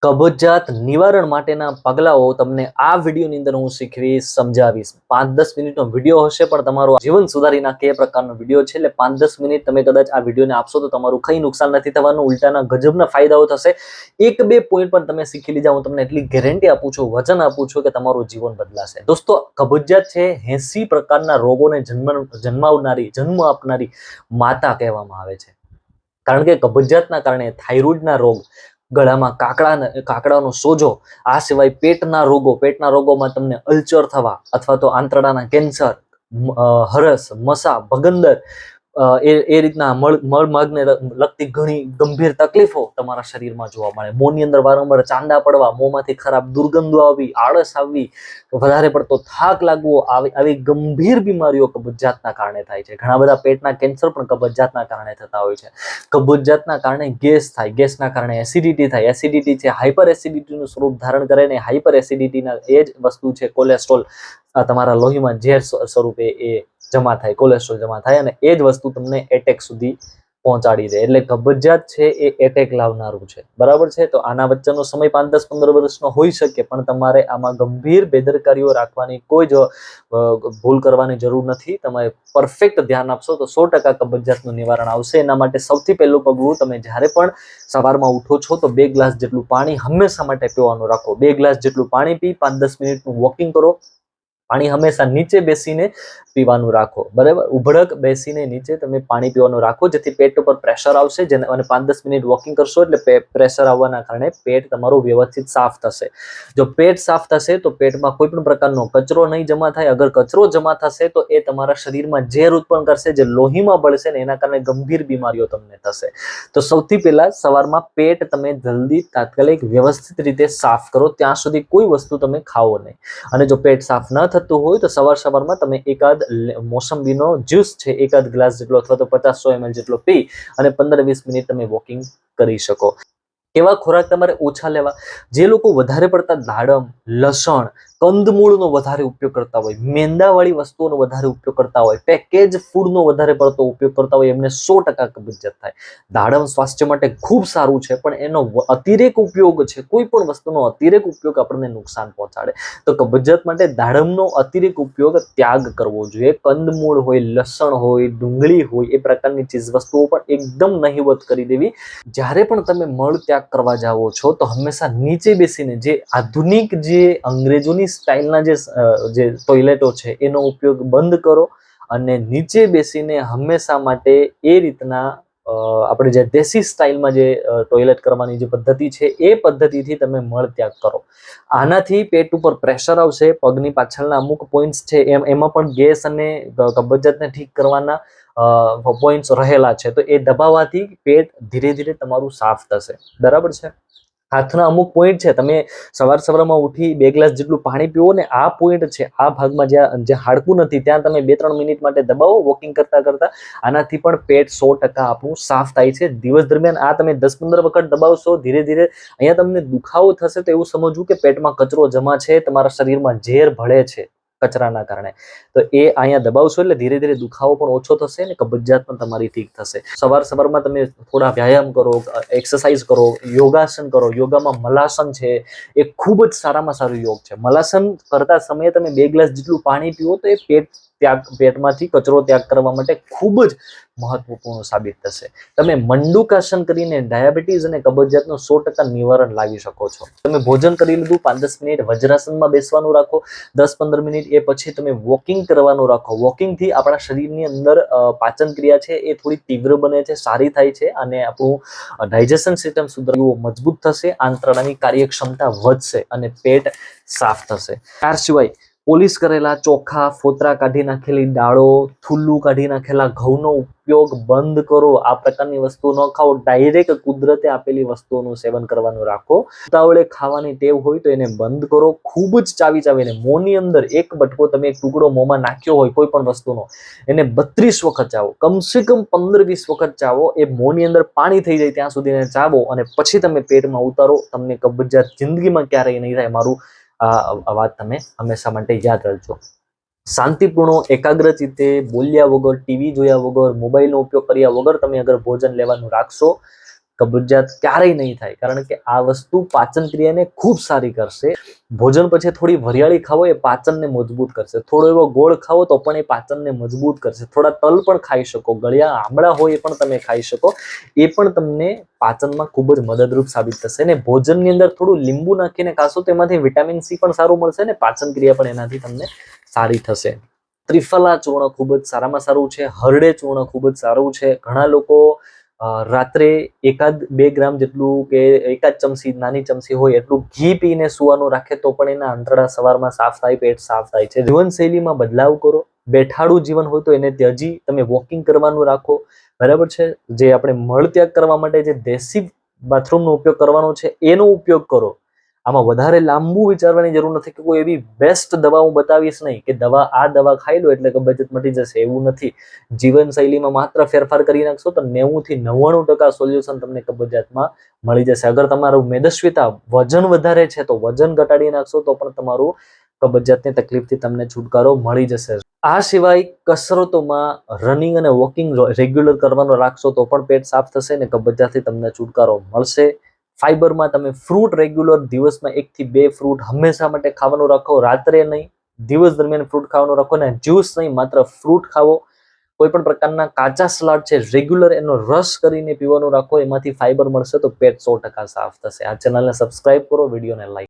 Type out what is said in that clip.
કબજિયાત નિવારણ માટેના પગલાઓ તમને આ વિડીયોની અંદર હું શીખવીશ, સમજાવીશ. 5-10 મિનિટનો વિડીયો હશે, પણ તમારું જીવન સુધારી નાખે એ પ્રકારનો વિડીયો છે. એટલે 5-10 મિનિટ તમે કદાચ આ વિડીયોને આપશો તો તમારું કંઈ નુકસાન નથી થવાનું, ઉલટાના ગજબના ફાયદાઓ થશે. એક બે પોઈન્ટ પણ તમે શીખી લીધા, હું તમને એટલી ગેરંટી આપું છું, વચન આપું છું કે તમારું જીવન બદલાશે. દોસ્તો, કબજિયાત છે 80 પ્રકારના રોગોને જન્મ આપનારી માતા કહેવામાં આવે છે. કારણ કે કબજિયાતના કારણે થાઇરોઇડના રોગ, ગળામાં કાકડાનો સોજો, આ સિવાય પેટના રોગોમાં તમને અલ્સર થવા અથવા તો આંતરડાના કેન્સર, હરસ, મસા, ભગંદર, એ રીતના મળમાર્ગને લગતી ઘણી ગંભીર તકલીફો તમારા શરીરમાં જોવા મળે. મોંની અંદર વારંવાર ચાંદા પડવા, મોંમાંથી ખરાબ દુર્ગંધો આવવી, આળસ આવવી, વધારે પડતો થાક લાગવો, આવી ગંભીર બીમારીઓ કબજિયાતના કારણે થાય છે. ઘણા બધા પેટના કેન્સર પણ કબજિયાતના કારણે થતા હોય છે. કબજિયાતના કારણે ગેસ થાય, ગેસના કારણે એસિડિટી થાય, એસિડિટી છે હાઇપર એસિડિટીનું સ્વરૂપ ધારણ કરે ને હાઇપર એસિડિટીના એ જ વસ્તુ છે કોલેસ્ટ્રોલ, તમારા લોહીમાં ઝેર સ્વરૂપે એ જમા થાય, કોલેસ્ટ્રોલ જમા થાય અને એ જ વસ્તુ તમને એટેક સુધી પહોંચાડી દે. એટલે કબજિયાત છે એ એટેક લાવનારું છે, બરાબર છે. તો આના વચ્ચેનો સમય 5, 10, 15 વર્ષનો હોઈ શકે, પણ તમારે આમાં ગંભીર બેદરકારીઓ રાખવાની, કોઈ જ ભૂલ કરવાની જરૂર નથી. તમે પરફેક્ટ ધ્યાન આપશો તો 100% કબજિયાતનું નિવારણ આવશે. એના માટે સૌથી પહેલું પગલું, તમે જ્યારે પણ સવારમાં ઉઠો છો તો 2 ગ્લાસ જેટલું પાણી હંમેશા માટે પીવાનું રાખો. 2 ગ્લાસ જેટલું પાણી પી 5-10 મિનિટનું વોકિંગ કરો. પાણી હંમેશા નીચે બેસીને પીવાનું રાખો, બરાબર. ઉભડક બેસીને નીચે તમે પાણી પીવાનું રાખો, જેથી પેટ ઉપર પ્રેશર આવશે. અને 5-10 મિનિટ વોકિંગ કરશો એટલે પ્રેશર આવવાના કારણે પેટ તમારું વ્યવસ્થિત સાફ થશે. જો પેટ સાફ થશે તો પેટમાં કોઈ પણ પ્રકારનો કચરો નહીં જમા થાય. અગર કચરો જમા થશે તો એ તમારા શરીરમાં ઝેર ઉત્પન્ન કરશે, જે લોહીમાં ભળશે ને એના કારણે ગંભીર બીમારીઓ તમને થશે. તો સૌથી પહેલા સવારમાં પેટ તમે જલ્દી તાત્કાલિક વ્યવસ્થિત રીતે સાફ કરો, ત્યાં સુધી કોઈ વસ્તુ તમે ખાઓ નહીં. અને જો પેટ સાફ ન થતું હોય તો સવારમાં તમે એકાદ મોસંબીનો જ્યુસ છે, એકાદ ગ્લાસ જેટલો અથવા તો 50-100 ml જેટલો પી અને 15-20 મિનિટ તમે વોકિંગ કરી શકો. કેવા ખોરાક તમારે ઓછા લેવા? જે લોકો વધારે પડતા દાડમ, લસણ, કંદમૂળનો વધારે ઉપયોગ કરતા હોય, મેંદાવાળી વસ્તુઓનો વધારે ઉપયોગ કરતા હોય, પેકેજ ફૂડનો વધારે પડતો ઉપયોગ કરતા હોય, એમને 100% કબજિયાત થાય. દાડમ સ્વાસ્થ્ય માટે ખૂબ સારું છે, પણ એનો અતિરેક ઉપયોગ છે, કોઈ પણ વસ્તુનો અતિરેક ઉપયોગ આપણને નુકસાન પહોંચાડે. તો કબજિયાત માટે દાડમનો અતિરેક ઉપયોગ ત્યાગ કરવો જોઈએ. કંદમૂળ હોય, લસણ હોય, ડુંગળી હોય, એ પ્રકારની ચીજ વસ્તુઓ પણ એકદમ નહિવત કરી દેવી. જ્યારે પણ તમે મળ ત્યાગ કરવા જાઓ છો તો હંમેશા નીચે બેસીને, જે આધુનિક, જે અંગ્રેજોની સ્ટાઇલના જે ટોયલેટો છે એનો ઉપયોગ બંધ કરો અને નીચે બેસીને હંમેશા માટે એ રીતના આપણે જે દેશી સ્ટાઇલમાં જે ટોયલેટ કરવાની જે પદ્ધતિ છે એ પદ્ધતિથી તમે મળ ત્યાગ કરો. આનાથી પેટ ઉપર પ્રેશર આવશે. પગની પાછળના અમુક પોઈન્ટ્સ છે એમાં પણ ગેસ અને કબજિયાતને ઠીક કરવાના પોઈન્ટ્સ રહેલા છે, તો એ દબાવવાથી પેટ ધીરે ધીરે તમારું સાફ થશે, બરાબર છે. હાથના અમુક પોઈન્ટ છે, તમે સવારમાં ઉઠી 2 ગ્લાસ જેટલું પાણી પીવો ને, આ પોઈન્ટ છે, આ ભાગમાં જ્યાં હાડકું નથી ત્યાં તમે 2-3 મિનિટ માટે દબાવો વોકિંગ કરતા કરતા. આનાથી પણ પેટ 100% આપણું સાફ થાય છે. દિવસ દરમિયાન આ તમે 10-15 વખત દબાવશો, ધીરે ધીરે અહીંયા તમને દુખાવો થશે તો એવું સમજવું કે પેટમાં કચરો જમા છે, તમારા શરીરમાં ઝેર ભળે છે કચરાના કારણે. તો એ અહીંયા દબાવશો એટલે ધીરે ધીરે દુખાવો પણ ઓછો થશે અને કબજિયાત પણ તમારી ઠીક થશે. સવારમાં તમે થોડા વ્યાયામ કરો, એક્સરસાઇઝ કરો, યોગાસન કરો. યોગામાં મલાસન છે, એ ખૂબ જ સારામાં સારું યોગ છે. મલાસન કરતા સમયે તમે 2 ગ્લાસ જેટલું પાણી પીવો તો એ પેટમાંથી કચરો ત્યાગ કરવા માટે ખૂબ જ મહત્વપૂર્ણ સાબિત થશે. તમે મંડુકાસન કરીને ડાયાબિટીસ અને કબજિયાતનું 100% નિવારણ લાવી શકો છો. તમે ભોજન કરી લીધું, 5-10 મિનિટ વજ્રાસનમાં બેસવાનું રાખો, 10-15 મિનિટ એ પછી તમે વોકિંગ કરવાનું રાખો. વોકિંગથી આપણા શરીરની અંદર પાચન ક્રિયા છે એ થોડી તીવ્ર બને છે, સારી થાય છે અને આપણું ડાયજેશન સિસ્ટમ સુધરવું મજબૂત થશે, આંતરડાની કાર્યક્ષમતા વધશે અને પેટ સાફ થશે. ત્યાર સિવાય પોલિશ કરેલા ચોખા, ફોતરા કાઢી નાખેલી દાળો, થુલ્લું કાઢી નાખેલા ઘઉંનો ઉપયોગ બંધ કરો. આ પ્રકારની વસ્તુઓ ન ખાઓ. ડાયરેક્ટ કુદરતે આપેલી વસ્તુઓનું સેવન કરવાનું રાખો. ઉતાવળે ખાવાની ટેવ હોય તો એને બંધ કરો. ખૂબ જ ચાવીને મોંની અંદર એક બટકો તમે એક ટુકડો મોંમાં નાખ્યો હોય કોઈ પણ વસ્તુનો, એને 32 વખત ચાવો, કમસે કમ 15-20 વખત ચાવો. એ મોંની અંદર પાણી થઈ જાય ત્યાં સુધી એને ચાવો અને પછી તમે પેટમાં ઉતારો. તમને કબજિયાત જિંદગીમાં ક્યારેય નહીં થાય. મારું આ વાત તમે હંમેશા માટે યાદ રાખજો. શાંતિપૂર્ણ, એકાગ્રચિત્તે, બોલ્યા વગર, ટીવી જોયા વગર, મોબાઈલનો ઉપયોગ કર્યા વગર તમે અગર ભોજન લેવાનું રાખશો કબજિયાત ક્યારેય નહીં થાય, કારણ કે આ વસ્તુ પાચન ક્રિયાને ખૂબ સારી કરશે. ભોજન પછી થોડી વરિયાળી ખાવો એ પાચનને મજબૂત કરશે. થોડો એવો ગોળ ખાવો તો પણ એ પાચનને મજબૂત કરશે. થોડા તલ પણ ખાઈ શકો, ગળ્યા આમળા હોય એ પણ તમે ખાઈ શકો, એ પણ તમને પાચનમાં ખૂબ જ મદદરૂપ સાબિત થશે. ને ભોજનની અંદર થોડું લીંબુ નાખીને ખાશો તો એમાંથી વિટામિન સી પણ સારું મળશે ને પાચન ક્રિયા પણ એનાથી તમને સારી થશે. ત્રિફલા ચૂર્ણ ખૂબ જ સારામાં સારું છે. હરડે ચૂર્ણ ખૂબ જ સારું છે. ઘણા લોકો રાત્રે 1-2 ગ્રામ જેટલું કે 1 ચમચી નાની ચમચી હોય એટલું ઘી પીને સુવાનું રાખે તો પણ એના આંતરડા સવારમાં સાફ થાય, પેટ સાફ થાય છે. જીવનશૈલીમાં બદલાવ કરો. બેઠાડું જીવન હોય તો એને ત્યજી તમે વોકિંગ કરવાનું રાખો, બરાબર છે. જે આપણે મળ ત્યાગ કરવા માટે જે દેશી બાથરૂમનો ઉપયોગ કરવાનો છે એનો ઉપયોગ કરો. આમાં વધારે લાંબુ વિચારવાની જરૂર નથી કે કોઈ એવી બેસ્ટ દવા હું બતાવીશ નહીં કે આ દવા ખાઈ લો એટલે કબજિયાત મટી જશે, એવું નથી. જીવનશૈલીમાં માત્ર ફેરફાર કરી નાખશો તો 90 થી 99% સોલ્યુશન તમને કબજિયાતમાં મળી જશે. અગર તમારું મેદસ્વીતા વજન વધારે છે તો વજન ઘટાડી નાખશો તો પણ તમારું કબજિયાતની તકલીફથી તમને છુટકારો મળી જશે. આ સિવાય કસરતોમાં રનિંગ અને વોકિંગ રેગ્યુલર કરવાનું રાખશો તો પણ પેટ સાફ થશે ને કબજિયાતથી તમને છુટકારો મળશે. ફાઈબરમાં તમે ફ્રૂટ રેગ્યુલર દિવસમાં 1 થી 2 ફ્રૂટ હંમેશા માટે ખાવાનું રાખો, રાત્રે નહીં, દિવસ દરમિયાન ફ્રૂટ ખાવાનું રાખો. ને જ્યુસ નહીં, માત્ર ફ્રૂટ ખાવો. કોઈ પણ પ્રકારના કાચા સલાડ છે રેગ્યુલર એનો રસ કરીને પીવાનું રાખો, એમાંથી ફાઈબર મળશે તો પેટ 100% સાફ થશે. આ ચેનલને સબસ્ક્રાઇબ કરો, વિડીયોને લાઈક